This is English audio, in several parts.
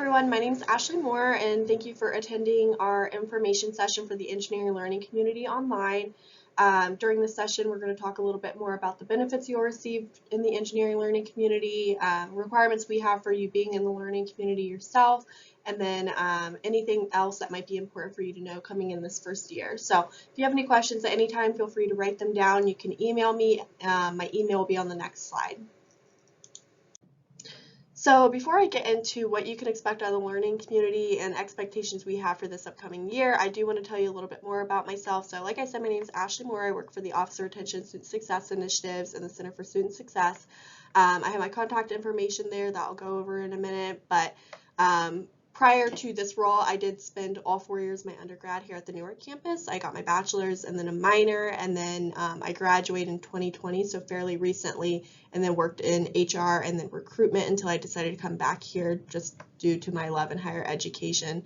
everyone, my name is Ashley Moore and thank you for attending our information session for the engineering learning community online. During this session, we're going to talk a little bit more about the benefits you'll receive in the engineering learning community, requirements we have for you being in the learning community yourself, and then anything else that might be important for you to know coming in this first year. So if you have any questions at any time, feel free to write them down. You can email me. My email will be on the next slide. So before I get into what you can expect out of the learning community and expectations we have for this upcoming year, I do want to tell you a little bit more about myself. So like I said, my name is Ashley Moore. I work for the Office of Retention Student Success Initiatives and the Center for Student Success. I have my contact information there that I'll go over in a minute, but prior to this role, I did spend all 4 years of my undergrad here at the Newark campus. I got my bachelor's and then a minor, and then I graduated in 2020, so fairly recently, and then worked in HR and then recruitment until I decided to come back here just due to my love in higher education.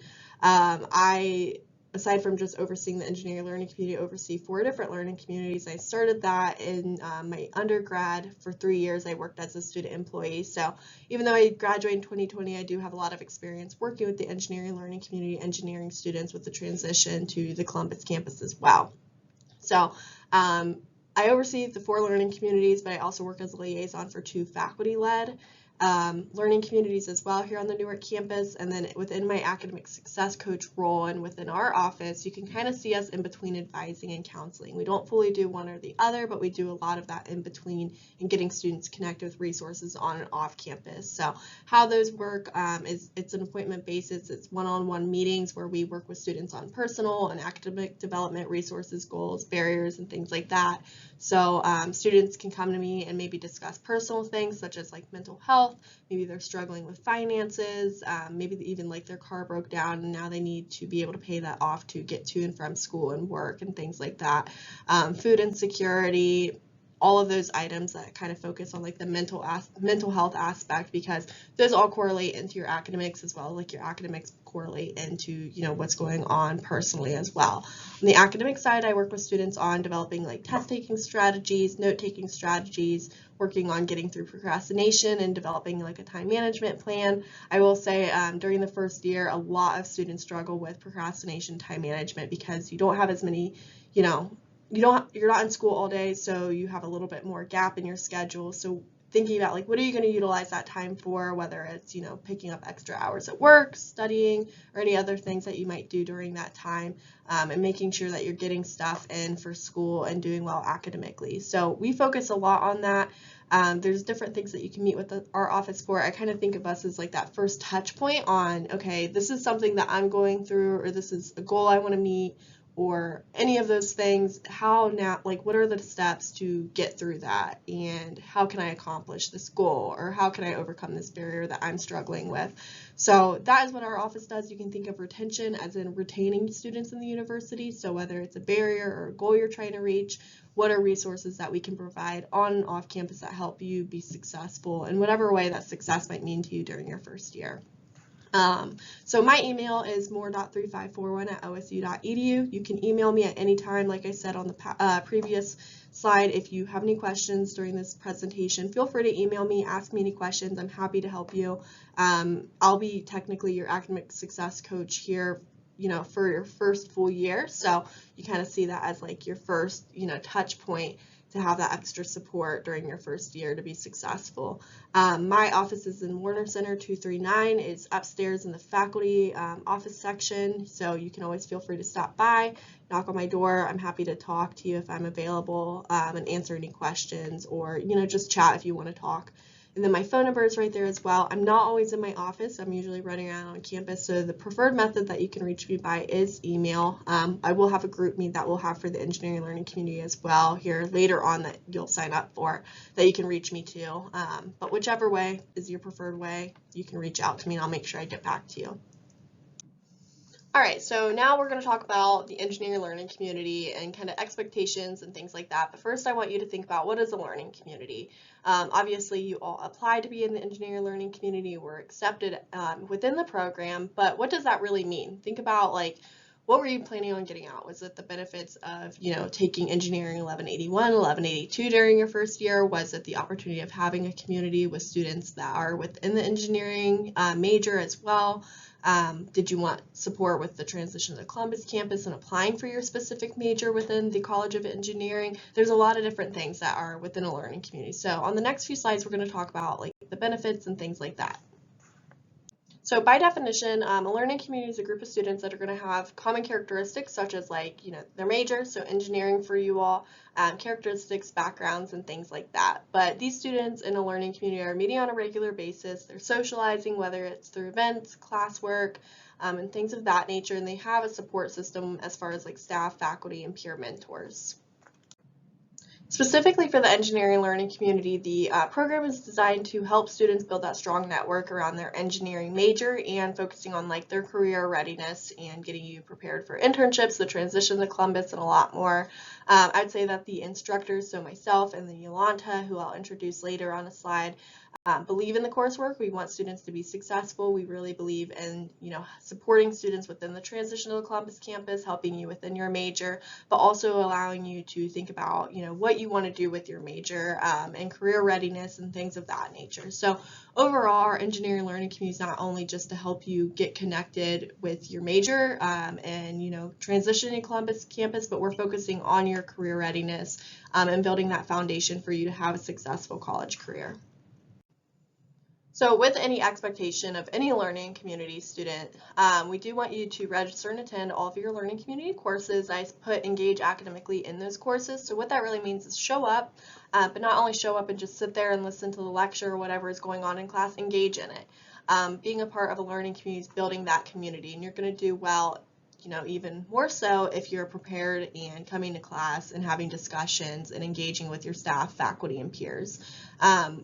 Aside from just overseeing the engineering learning community, oversee 4 different learning communities. I started that in my undergrad. For 3 years, I worked as a student employee. So even though I graduated in 2020, I do have a lot of experience working with the engineering learning community, engineering students with the transition to the Columbus campus as well. So I oversee the 4 learning communities, but I also work as a liaison for 2 faculty-led learning communities as well here on the Newark campus. And then within my academic success coach role and within our office, you can kind of see us in between advising and counseling. We don't fully do one or the other, but we do a lot of that in between and getting students connected with resources on and off campus. So how those work is it's an appointment basis. It's one-on-one meetings where we work with students on personal and academic development resources, goals, barriers, and things like that. So students can come to me and maybe discuss personal things such as like mental health. Maybe they're struggling with finances, maybe even like their car broke down and now they need to be able to pay that off to get to and from school and work and things like that. Food insecurity, all of those items that kind of focus on like the mental health aspect, because those all correlate into your academics as well. Like your academics correlate into what's going on personally as well. On the academic side, I work with students on developing like test taking strategies, note taking strategies, working on getting through procrastination and developing like a time management plan. I will say during the first year, a lot of students struggle with procrastination, time management, because you don't have as many, you're not in school all day, so you have a little bit more gap in your schedule. So thinking about like what are you going to utilize that time for, whether it's picking up extra hours at work, studying, or any other things that you might do during that time, and making sure that you're getting stuff in for school and doing well academically. So we focus a lot on that. There's different things that you can meet with our office for. I kind of think of us as like that first touch point on, okay, this is something that I'm going through, or this is a goal I want to meet, or any of those things. How now, like, what are the steps to get through that, and how can I accomplish this goal, or how can I overcome this barrier that I'm struggling with? So that is what our office does. You can think of retention as in retaining students in the university. So whether it's a barrier or a goal you're trying to reach, what are resources that we can provide on and off campus that help you be successful in whatever way that success might mean to you during your first year. So my email is more.3541@osu.edu. You can email me at any time. Like I said on the previous slide, if you have any questions during this presentation, feel free to email me, ask me any questions. I'm happy to help you. I'll be technically your academic success coach here, for your first full year. So you kind of see that as like your first, touch point to have that extra support during your first year to be successful. My office is in Warner Center 239. It's upstairs in the faculty office section, so you can always feel free to stop by, knock on my door. I'm happy to talk to you if I'm available, and answer any questions, or just chat if you want to talk. And then my phone number is right there as well. I'm not always in my office. I'm usually running around on campus, so the preferred method that you can reach me by is email. I will have a group meet that we'll have for the engineering learning community as well here later on that you'll sign up for, that you can reach me to. But whichever way is your preferred way, you can reach out to me and I'll make sure I get back to you. All right, so now we're going to talk about the engineering learning community and kind of expectations and things like that. But first I want you to think about, what is a learning community? Obviously you all apply to be in the engineering learning community, were accepted within the program, but what does that really mean? Think about like, what were you planning on getting out? Was it the benefits of, taking engineering 1181, 1182 during your first year? Was it the opportunity of having a community with students that are within the engineering major as well? Did you want support with the transition to the Columbus campus and applying for your specific major within the College of Engineering? There's a lot of different things that are within a learning community. So on the next few slides, we're going to talk about like the benefits and things like that. So by definition, a learning community is a group of students that are going to have common characteristics such as like, their major, so engineering for you all, characteristics, backgrounds, and things like that. But these students in a learning community are meeting on a regular basis. They're socializing, whether it's through events, classwork, and things of that nature, and they have a support system as far as like staff, faculty, and peer mentors. Specifically for the engineering learning community, the program is designed to help students build that strong network around their engineering major and focusing on like their career readiness and getting you prepared for internships, the transition to Columbus, and a lot more. I'd say that the instructors, so myself and then Yolanta, who I'll introduce later on a slide, believe in the coursework. We want students to be successful. We really believe in, supporting students within the transition to the Columbus campus, helping you within your major, but also allowing you to think about, what you want to do with your major and career readiness and things of that nature. So overall, our engineering learning community is not only just to help you get connected with your major and, transitioning to Columbus campus, but we're focusing on your career readiness and building that foundation for you to have a successful college career. So with any expectation of any learning community student, we do want you to register and attend all of your learning community courses. I put engage academically in those courses. So what that really means is show up, but not only show up and just sit there and listen to the lecture or whatever is going on in class, engage in it. Being a part of a learning community is building that community, and you're going to do well, even more so if you're prepared and coming to class and having discussions and engaging with your staff, faculty, and peers.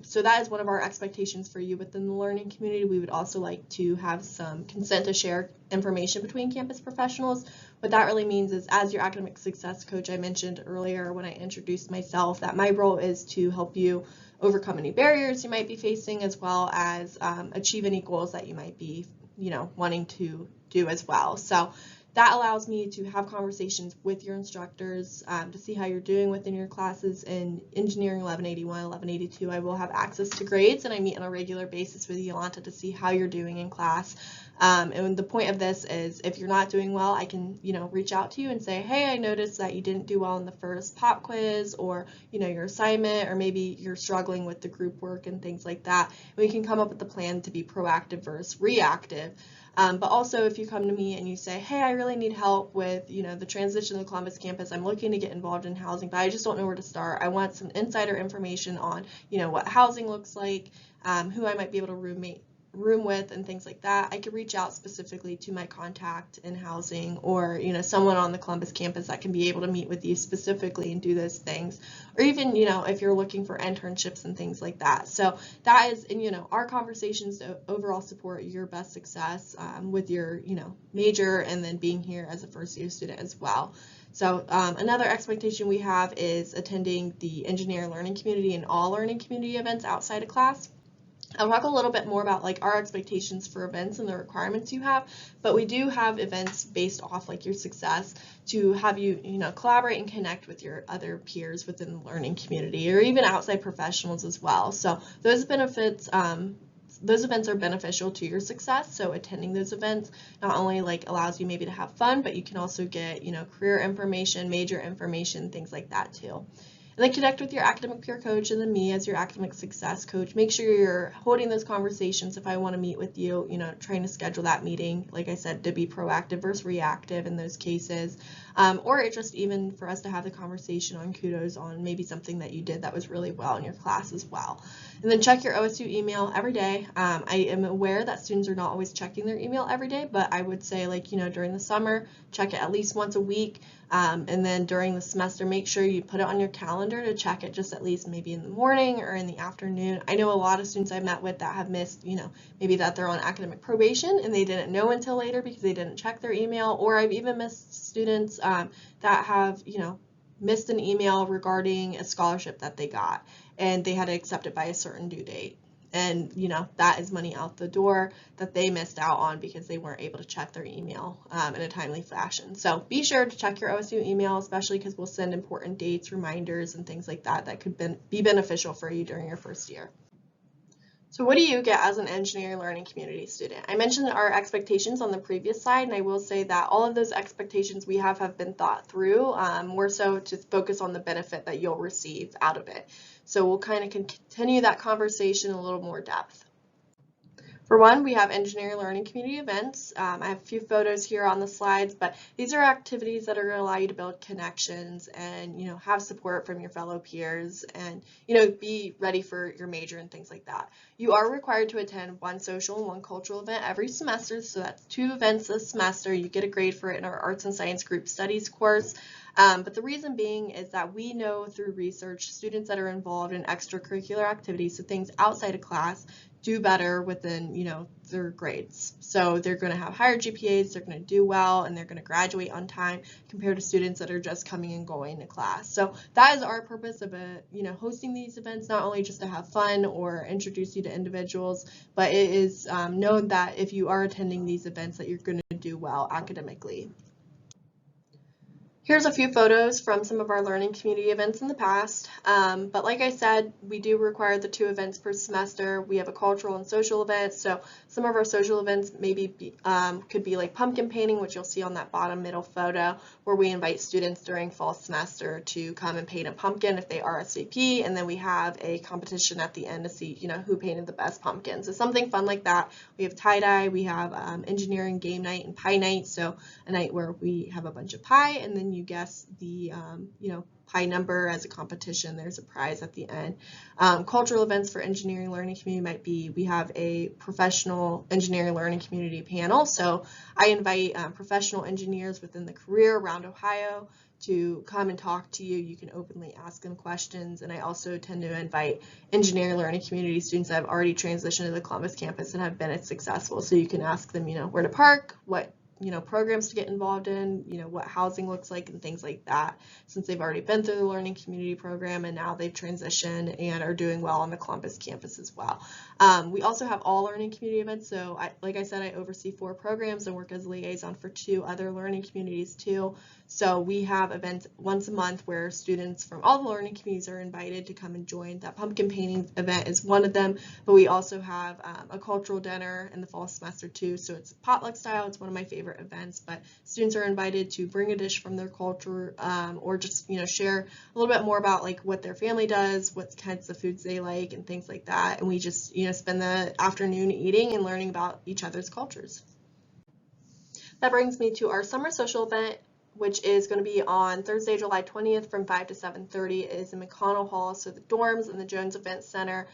So that is one of our expectations for you within the learning community. We would also like to have some consent to share information between campus professionals. What that really means is, as your academic success coach, I mentioned earlier when I introduced myself that my role is to help you overcome any barriers you might be facing, as well as achieve any goals that you might be, wanting to do as well. So that allows me to have conversations with your instructors to see how you're doing within your classes. In engineering 1181, 1182, I will have access to grades, and I meet on a regular basis with Yolanta to see how you're doing in class. And the point of this is, if you're not doing well, I can, reach out to you and say, hey, I noticed that you didn't do well in the first pop quiz, or, your assignment, or maybe you're struggling with the group work and things like that. And we can come up with a plan to be proactive versus reactive. But also, if you come to me and you say, hey, I really need help with, the transition to the Columbus campus, I'm looking to get involved in housing, but I just don't know where to start. I want some insider information on, what housing looks like, who I might be able to room with, and things like that. I could reach out specifically to my contact in housing, or someone on the Columbus campus that can be able to meet with you specifically and do those things, or even if you're looking for internships and things like that. So that is, and our conversations to overall support your best success with your major, and then being here as a first year student as well. So another expectation we have is attending the engineering learning community and all learning community events outside of class. I'll talk a little bit more about like our expectations for events and the requirements you have, but we do have events based off like your success to have you, collaborate and connect with your other peers within the learning community, or even outside professionals as well. So those benefits, those events are beneficial to your success. So attending those events not only like allows you maybe to have fun, but you can also get, career information, major information, things like that too. And then connect with your academic peer coach, and then me as your academic success coach. Make sure you're holding those conversations if I want to meet with you, trying to schedule that meeting, like I said, to be proactive versus reactive in those cases. Or just even for us to have the conversation on kudos on maybe something that you did that was really well in your class as well. And then check your OSU email every day. I am aware that students are not always checking their email every day, but I would say during the summer, check it at least once a week. And then during the semester, make sure you put it on your calendar to check it just at least maybe in the morning or in the afternoon. I know a lot of students I've met with that have missed, maybe that they're on academic probation and they didn't know until later because they didn't check their email. Or I've even missed students that have, missed an email regarding a scholarship that they got and they had to accept it by a certain due date. And that is money out the door that they missed out on because they weren't able to check their email in a timely fashion. So be sure to check your OSU email, especially because we'll send important dates, reminders, and things like that that could be beneficial for you during your first year. So what do you get as an engineering learning community student? I mentioned our expectations on the previous slide, and I will say that all of those expectations we have been thought through, more so to focus on the benefit that you'll receive out of it. So we'll kind of continue that conversation in a little more depth. For one, we have engineering learning community events. I have a few photos here on the slides, but these are activities that are going to allow you to build connections and have support from your fellow peers and be ready for your major and things like that. You are required to attend one social and one cultural event every semester, so that's 2 events this semester. You get a grade for it in our Arts and Science Group Studies course. But the reason being is that we know through research students that are involved in extracurricular activities, so things outside of class, do better within their grades. So they're going to have higher GPAs, they're going to do well, and they're going to graduate on time compared to students that are just coming and going to class. So that is our purpose of hosting these events, not only just to have fun or introduce you to individuals, but it is known that if you are attending these events that you're going to do well academically. Here's a few photos from some of our learning community events in the past, but like I said, we do require the 2 events per semester. We have a cultural and social event, so some of our social events maybe could be like pumpkin painting, which you'll see on that bottom middle photo, where we invite students during fall semester to come and paint a pumpkin if they RSVP, and then we have a competition at the end to see who painted the best pumpkin. So something fun like that. We have tie-dye, we have engineering game night and pie night, so a night where we have a bunch of pie and then you guess the pie number as a competition. There's a prize at the end. Cultural events for engineering learning community might be, we have a professional engineering learning community panel. So I invite professional engineers within the career around Ohio to come and talk to you. You can openly ask them questions, and I also tend to invite engineering learning community students that have already transitioned to the Columbus campus and have been successful. So you can ask them, where to park, what programs to get involved in, what housing looks like and things like that, since they've already been through the learning community program and now they've transitioned and are doing well on the Columbus campus as well. We also have all learning community events. So like I said, I oversee 4 programs and work as a liaison for 2 other learning communities too. So we have events once a month where students from all the learning communities are invited to come and join. That pumpkin painting event is one of them, but we also have a cultural dinner in the fall semester too. So it's potluck style. It's one of my favorite events, but students are invited to bring a dish from their culture or just share a little bit more about what their family does, what kinds of foods they like and things like that, and we just spend the afternoon eating and learning about each other's cultures. That brings me to our summer social event, which is going to be on Thursday, July 20th from 5 to 7:30. It is in McConnell Hall, so the dorms and the Jones Event Center.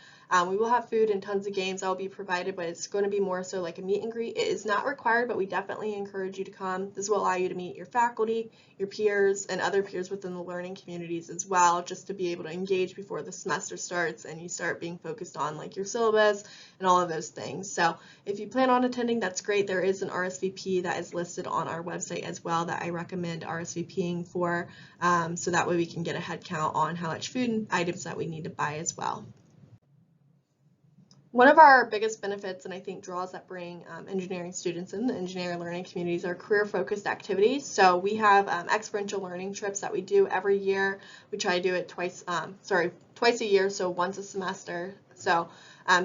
We will have food and tons of games that will be provided, but it's going to be more so like a meet and greet. It is not required, but we definitely encourage you to come. This will allow you to meet your faculty, your peers, and other peers within the learning communities as well, just to be able to engage before the semester starts and you start being focused on your syllabus and all of those things. So if you plan on attending, that's great. There is an RSVP that is listed on our website as well that I recommend RSVPing for, so that way we can get a head count on how much food and items that we need to buy as well. One of our biggest benefits, and I think draws that bring engineering students in the engineering learning communities, are career-focused activities. So we have experiential learning trips that we do every year. We try to do it twice a year, so once a semester. So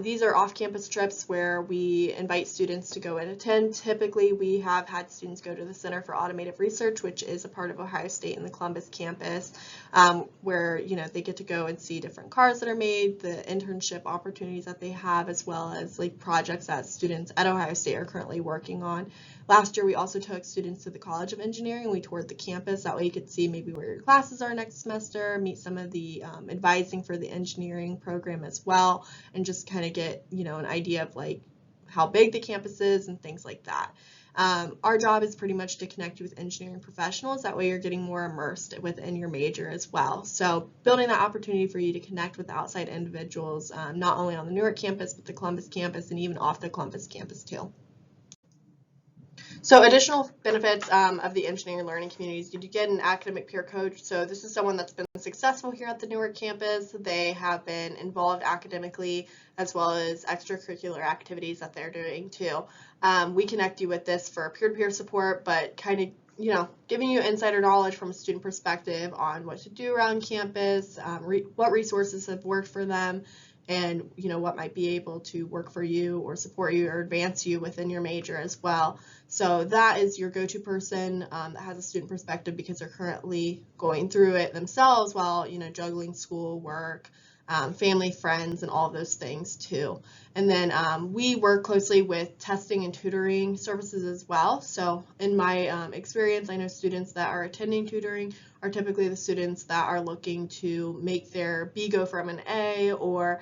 these are off-campus trips where we invite students to go and attend. Typically, we have had students go to the Center for Automotive Research, which is a part of Ohio State and the Columbus campus, where they get to go and see different cars that are made, the internship opportunities that they have, as well as projects that students at Ohio State are currently working on. Last year, we also took students to the College of Engineering. We toured the campus. That way you could see maybe where your classes are next semester, meet some of the advising for the engineering program as well, and just kind of get an idea of how big the campus is and things like that. Our job is pretty much to connect you with engineering professionals. That way you're getting more immersed within your major as well. So building that opportunity for you to connect with outside individuals, not only on the Newark campus, but the Columbus campus and even off the Columbus campus too. So additional benefits of the engineering learning communities, you do get an academic peer coach. So this is someone that's been successful here at the Newark campus. They have been involved academically as well as extracurricular activities that they're doing too. We connect you with this for peer-to-peer support, but kind of giving you insider knowledge from a student perspective on what to do around campus, what resources have worked for them, and what might be able to work for you or support you or advance you within your major as well. So that is your go-to person that has a student perspective because they're currently going through it themselves while juggling school, work, family, friends, and all of those things too. And then we work closely with testing and tutoring services as well. So in my experience, I know students that are attending tutoring are typically the students that are looking to make their B go from an A, or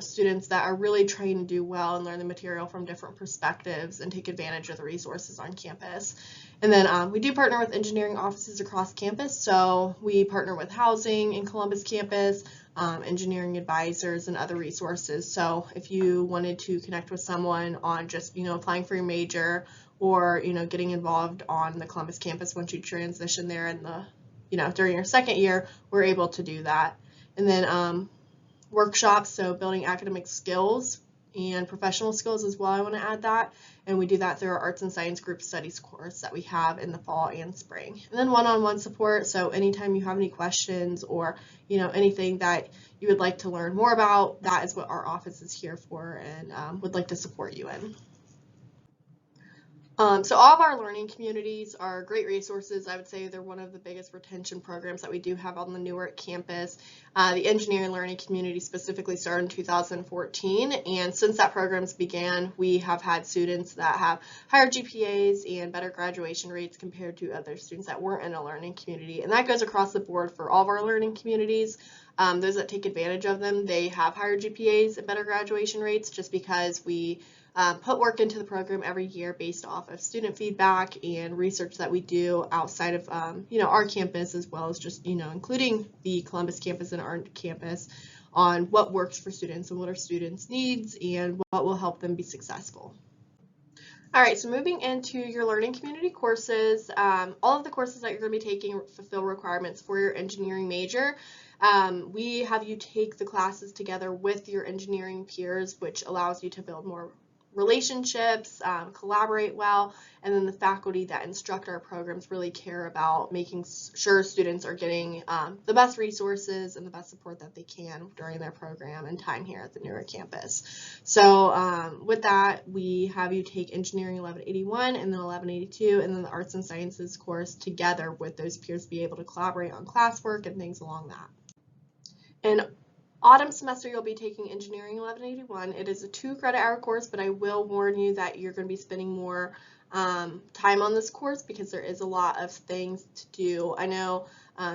students that are really trying to do well and learn the material from different perspectives and take advantage of the resources on campus. And then we do partner with engineering offices across campus. So we partner with housing in Columbus campus, engineering advisors, and other resources. So if you wanted to connect with someone on just applying for your major, or getting involved on the Columbus campus once you transition there in the during your second year, we're able to do that. And then workshops, so building academic skills and professional skills as well, I want to add that. And we do that through our Arts and Science Group Studies course that we have in the fall and spring. And then one-on-one support, so anytime you have any questions or anything that you would like to learn more about, that is what our office is here for and would like to support you in. So all of our learning communities are great resources. I would say they're one of the biggest retention programs that we do have on the Newark campus. The engineering learning community specifically started in 2014, and since that program's began, we have had students that have higher GPAs and better graduation rates compared to other students that weren't in a learning community, and that goes across the board for all of our learning communities. Those that take advantage of them, they have higher GPAs and better graduation rates just because we put work into the program every year based off of student feedback and research that we do outside of our campus, as well as just including the Columbus campus and our campus, on what works for students and what our students' needs and what will help them be successful. All right, so moving into your learning community courses, all of the courses that you're going to be taking fulfill requirements for your engineering major. We have you take the classes together with your engineering peers, which allows you to build more relationships, collaborate well, and then the faculty that instruct our programs really care about making sure students are getting the best resources and the best support that they can during their program and time here at the Newark campus. So with that, we have you take Engineering 1181 and then 1182 and then the Arts and Sciences course together with those peers to be able to collaborate on classwork and things along that. And autumn semester, you'll be taking Engineering 1181. It is a 2-credit-hour course, but I will warn you that you're going to be spending more time on this course because there is a lot of things to do. I know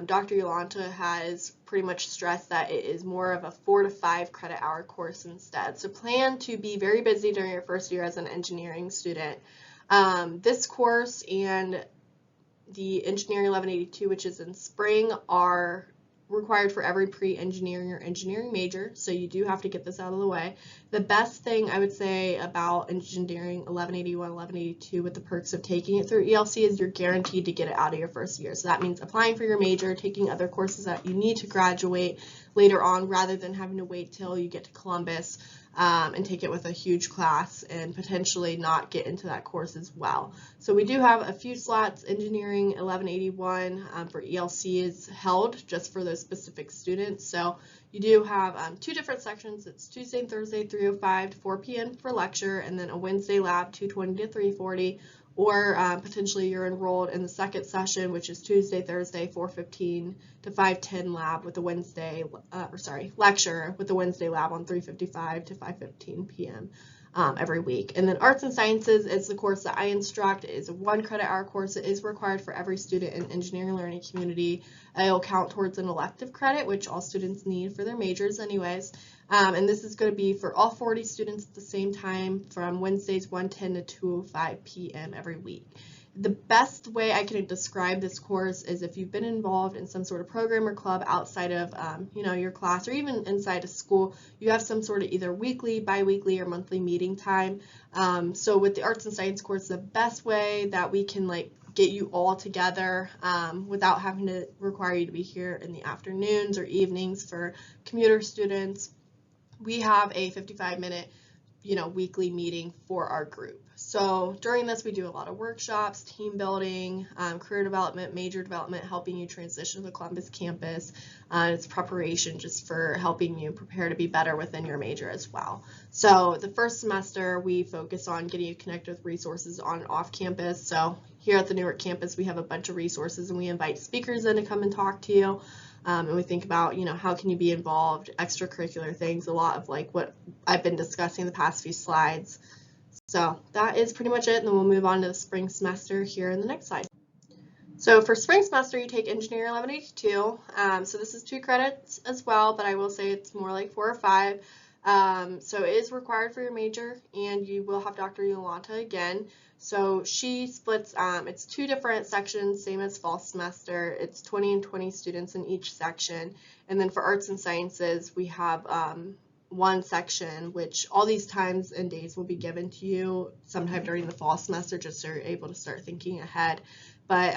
Dr. Yolanta has pretty much stressed that it is more of a 4 to 5 credit-hour course instead. So plan to be very busy during your first year as an engineering student. This course and the Engineering 1182, which is in spring, are required for every pre-engineering or engineering major, so you do have to get this out of the way. The best thing I would say about Engineering 1181, 1182 with the perks of taking it through ELC is you're guaranteed to get it out of your first year. So that means applying for your major, taking other courses that you need to graduate later on rather than having to wait till you get to Columbus and take it with a huge class and potentially not get into that course as well. So we do have a few slots. Engineering 1181 for ELC is held just for those specific students. So you do have 2 different sections. It's Tuesday and Thursday, 3:05 to 4 p.m. for lecture, and then a Wednesday lab, 2:20 to 3:40. Or potentially you're enrolled in the second session, which is Tuesday, Thursday, 4:15 to 5:10 lab with the Wednesday, lecture with the Wednesday lab on 3:55 to 5:15 p.m. Every week. And then Arts and Sciences is the course that I instruct. It is a 1-credit-hour course. It is required for every student in engineering learning community. It will count towards an elective credit, which all students need for their majors anyways. And this is going to be for all 40 students at the same time from Wednesdays 1:10 to 2:05 p.m. every week. the best way I can describe this course is if you've been involved in some sort of program or club outside of your class or even inside of school, you have some sort of either weekly, bi-weekly, or monthly meeting time. So with the arts and science course, the best way that we can get you all together without having to require you to be here in the afternoons or evenings for commuter students, we have a 55-minute weekly meeting for our group. So during this, we do a lot of workshops, team building, career development, major development, helping you transition to the Columbus campus. It's preparation just for helping you prepare to be better within your major as well. So the first semester, we focus on getting you connected with resources on and off campus. So here at the Newark campus, we have a bunch of resources, and we invite speakers in to come and talk to you. And we think about, how can you be involved, extracurricular things, a lot of what I've been discussing in the past few slides. So that is pretty much it, and then we'll move on to the spring semester here in the next slide. So for spring semester, you take Engineering 1182. So this is 2 credits as well, but I will say it's more like 4 or 5. So it is required for your major, and you will have Dr. Yolanta again. So she splits, it's 2 different sections, same as fall semester. It's 20 and 20 students in each section. And then for arts and sciences, we have 1 section, which all these times and days will be given to you sometime during the fall semester, just so you're able to start thinking ahead. But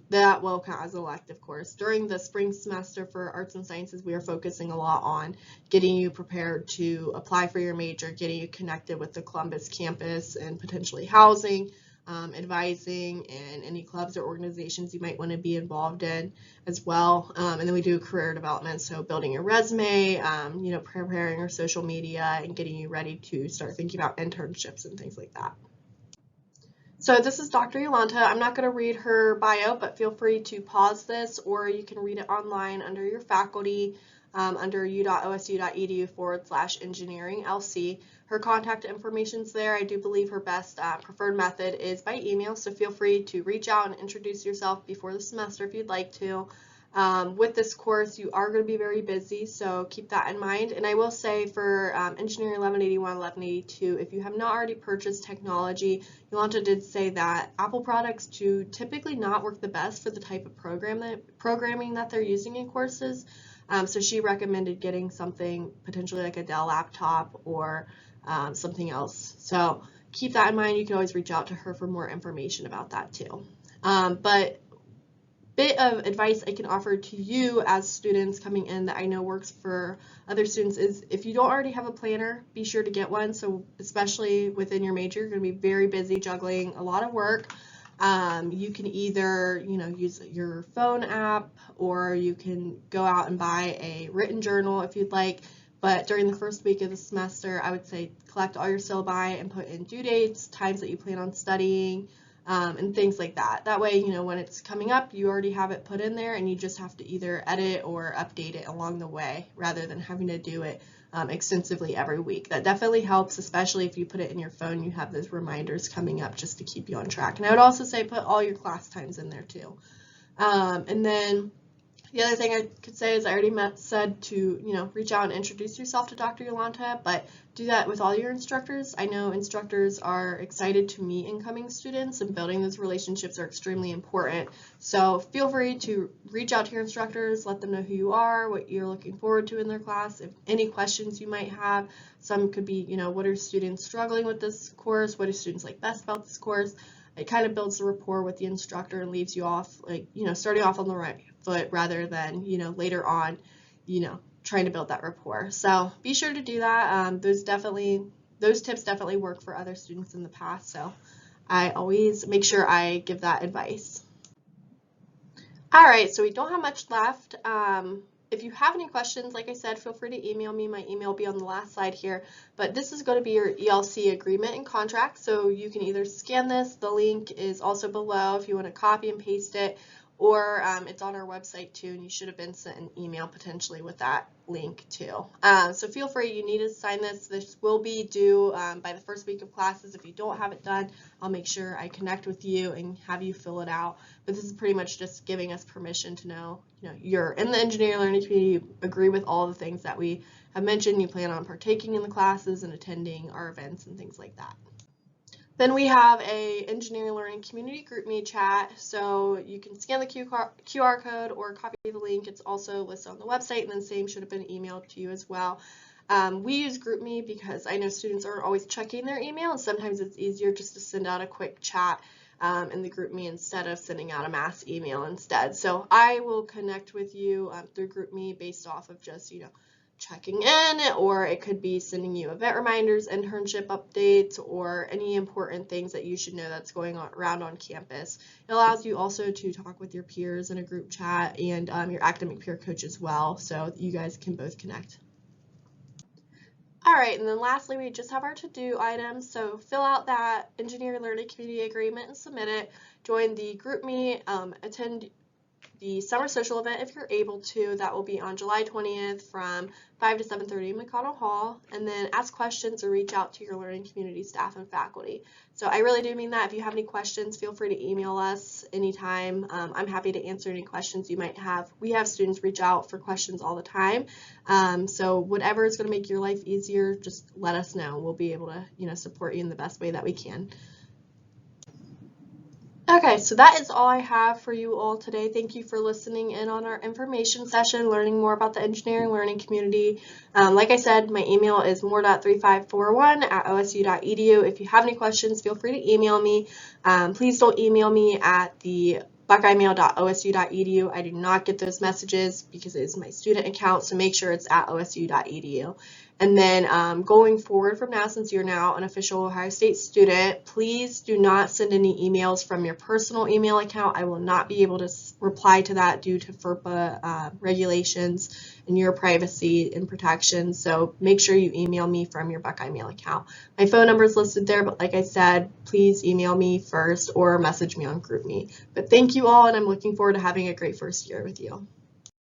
that will count as an elective course. During the spring semester for arts and sciences, we are focusing a lot on getting you prepared to apply for your major, getting you connected with the Columbus campus and potentially housing, advising, and any clubs or organizations you might want to be involved in as well. And then we do career development, so building your resume, preparing your social media, and getting you ready to start thinking about internships and things like that. So this is Dr. Yolanta. I'm not going to read her bio, but feel free to pause this, or you can read it online under your faculty, under u.osu.edu/engineering LC. Her contact information is there. I do believe her best preferred method is by email, so feel free to reach out and introduce yourself before the semester if you'd like to. With this course, you are going to be very busy, so keep that in mind. And I will say for Engineering 1181, 1182, if you have not already purchased technology, Yolanta did say that Apple products do typically not work the best for the type of programming that they're using in courses. So she recommended getting something potentially like a Dell laptop or something else. So keep that in mind. You can always reach out to her for more information about that too. But bit of advice I can offer to you as students coming in that I know works for other students is if you don't already have a planner, be sure to get one. So especially within your major, you're going to be very busy juggling a lot of work. You can either, use your phone app, or you can go out and buy a written journal if you'd like. But during the first week of the semester, I would say collect all your syllabi and put in due dates, times that you plan on studying, and things like that. That way, when it's coming up, you already have it put in there, and you just have to either edit or update it along the way rather than having to do it extensively every week. That definitely helps, especially if you put it in your phone. You have those reminders coming up just to keep you on track. And I would also say put all your class times in there too. And then the other thing I could say is I already said to, reach out and introduce yourself to Dr. Yolanta, but do that with all your instructors. I know instructors are excited to meet incoming students, and building those relationships are extremely important. So feel free to reach out to your instructors, let them know who you are, what you're looking forward to in their class, if any questions you might have. Some could be, what are students struggling with this course? What do students like best about this course? It kind of builds a rapport with the instructor and leaves you off, starting off on the right foot rather than, later on, trying to build that rapport. So be sure to do that. Those tips definitely work for other students in the past. So I always make sure I give that advice. All right, so we don't have much left. If you have any questions, like I said, feel free to email me. My email will be on the last slide here. But this is going to be your ELC agreement and contract. So you can either scan this. The link is also below if you want to copy and paste it, or it's on our website too, and you should have been sent an email potentially with that link too. So feel free, you need to sign this. This will be due by the first week of classes. If you don't have it done, I'll make sure I connect with you and have you fill it out. But this is pretty much just giving us permission to know, you're in the engineering learning community, you agree with all the things that we have mentioned, you plan on partaking in the classes and attending our events and things like that. Then we have a engineering learning community GroupMe chat, so you can scan the QR code or copy the link. It's also listed on the website, and then same should have been emailed to you as well. We use GroupMe because I know students aren't always checking their email, and sometimes it's easier just to send out a quick chat in the GroupMe instead of sending out a mass email instead. So I will connect with you through GroupMe based off of just, checking in, or it could be sending you event reminders, internship updates, or any important things that you should know that's going on around on campus. It allows you also to talk with your peers in a group chat and your academic peer coach as well, so you guys can both connect. All right, and then lastly, we just have our to-do items. So fill out that engineering learning community agreement and submit it. Join the GroupMe, attend the summer social event if you're able to. That will be on July 20th from 5 to 7:30 in McConnell Hall, and then ask questions or reach out to your learning community staff and faculty. So I really do mean that. If you have any questions, feel free to email us anytime. I'm happy to answer any questions you might have. We have students reach out for questions all the time, so whatever is going to make your life easier, just let us know. We'll be able to support you in the best way that we can. Okay, so that is all I have for you all today. Thank you for listening in on our information session, learning more about the engineering learning community. Like I said, my email is more.3541@osu.edu. If you have any questions, feel free to email me. Please don't email me at the buckeyemail.osu.edu. I do not get those messages because it is my student account, so make sure it's at osu.edu. And then going forward from now, since you're now an official Ohio State student, please do not send any emails from your personal email account. I will not be able to reply to that due to FERPA regulations and your privacy and protection. So make sure you email me from your Buckeye Mail account. My phone number is listed there, but like I said, please email me first or message me on GroupMe. But thank you all, and I'm looking forward to having a great first year with you.